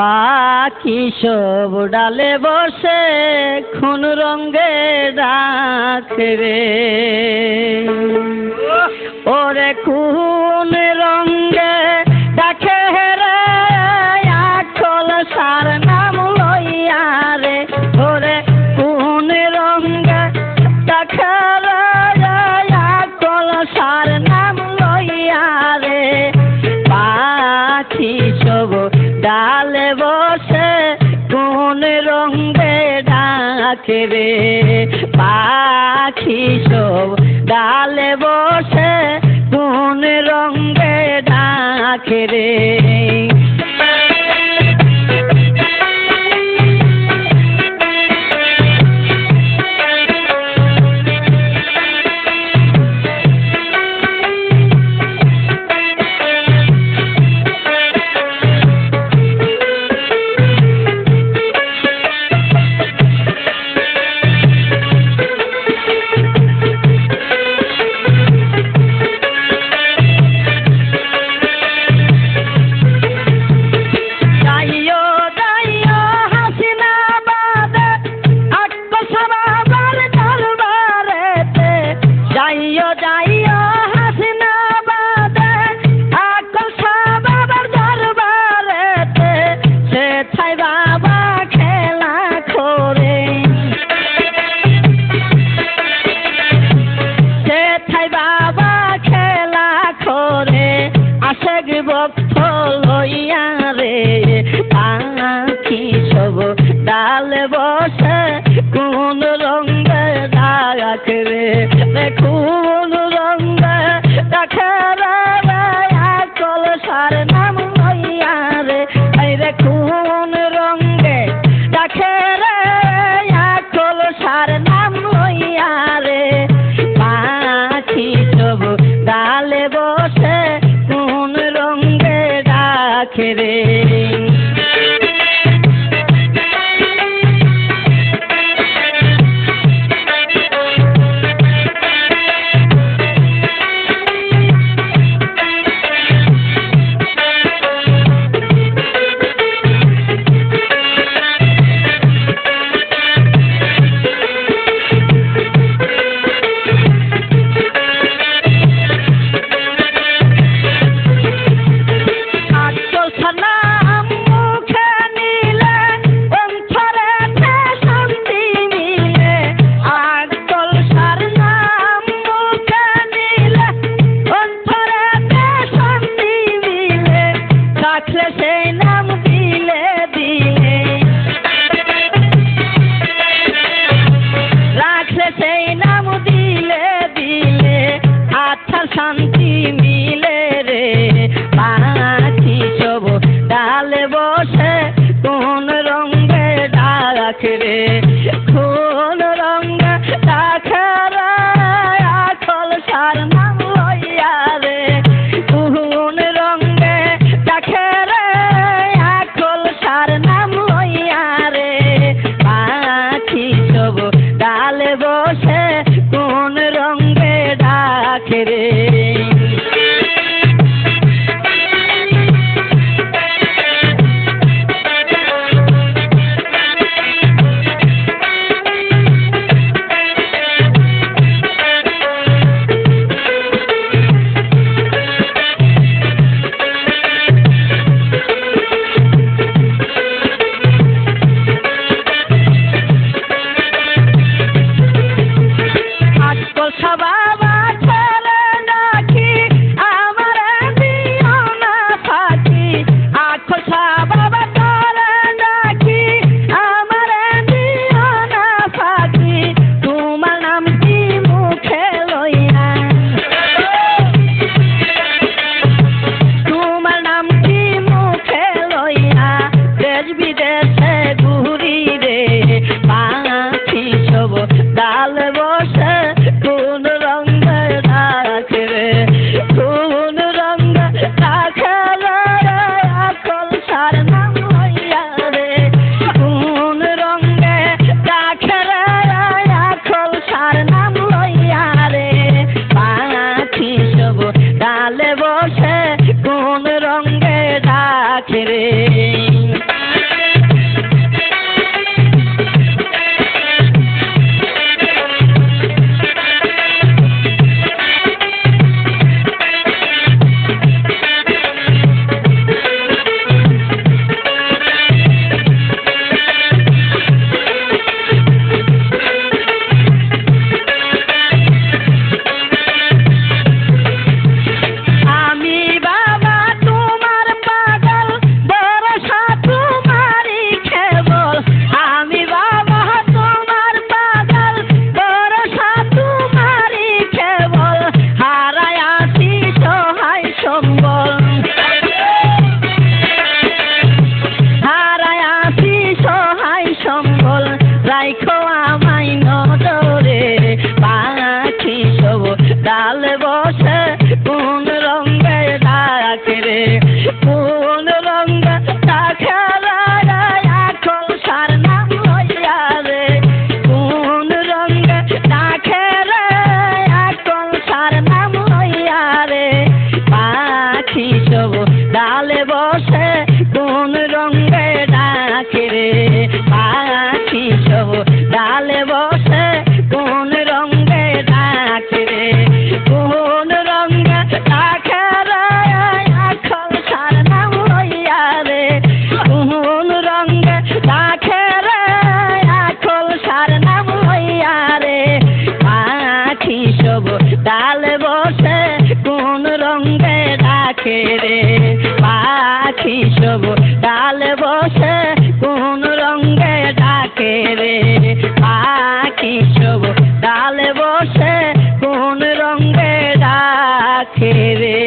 পাখি সব ডালে বসে কোন রঙে ডাকে রে, ওরে কোন রঙে ডাকে রে আকল সার নাম লইয়া রে, ওরে কোন রঙে ডাকে রে আকল সার নাম লইয়া রে। পাখি সব ডালে বসে কোন রঙে ডাকে রে, পাখি সব ডালে বসে কোন রঙে ডাকে রে। ভক্ত লইয়া রে পাখি সব ডালে বসে কোন রঙে ডাকে রে, কোন রঙে ডাকে রে আকল সার নাম লইয়া রে, রে কোন রঙে ডাকে রে আকল সার নাম লইয়া রে। পাখি সব ডালে বসে কোন রঙে ডাকে রে। শান্তি মিলে রে পাখি সব ডালে বসে কোন রঙে ডাকে রে, কোন রঙে ডাকে রে আকল সার নাম লইয়া রে, কোন রঙে ডাকে রে আকল সার নাম লইয়া রে। পাখি সব ডালে বসে কোন রঙে ডাকে রে। ডালে বসে কোন রঙে ডাকে রে, কোন রঙে ডাকে রে আকল সার নাম লইয়া রে, কোন রঙে ডাকে রে আকল সার নাম লইয়া রে। পাখি সব ডালে বসে কোন রঙে ডাকে রে। কোন রঙে ডাকে রে এখন সার নাম লইয়া রে কোন রঙে ডাকে রে এখন সার নাম লইয়া রে পাখি সব ডালে বসে কোন রঙে ডাকে রে পাখি সব ডালে বসে কোন রঙে ডাকে রে কোন রঙে ডাকে রে এখন সার নাম লইয়া রে কোন রঙে ডাকে রে এখন সার নাম লইয়া রে পাখি সব ডালে বসে কোন রঙে ডাকে রে পাখি সব ডালে বসে কোন রঙে ডাকে রে পাখি সব ডালে বসে কোন রঙে ডাকে রে।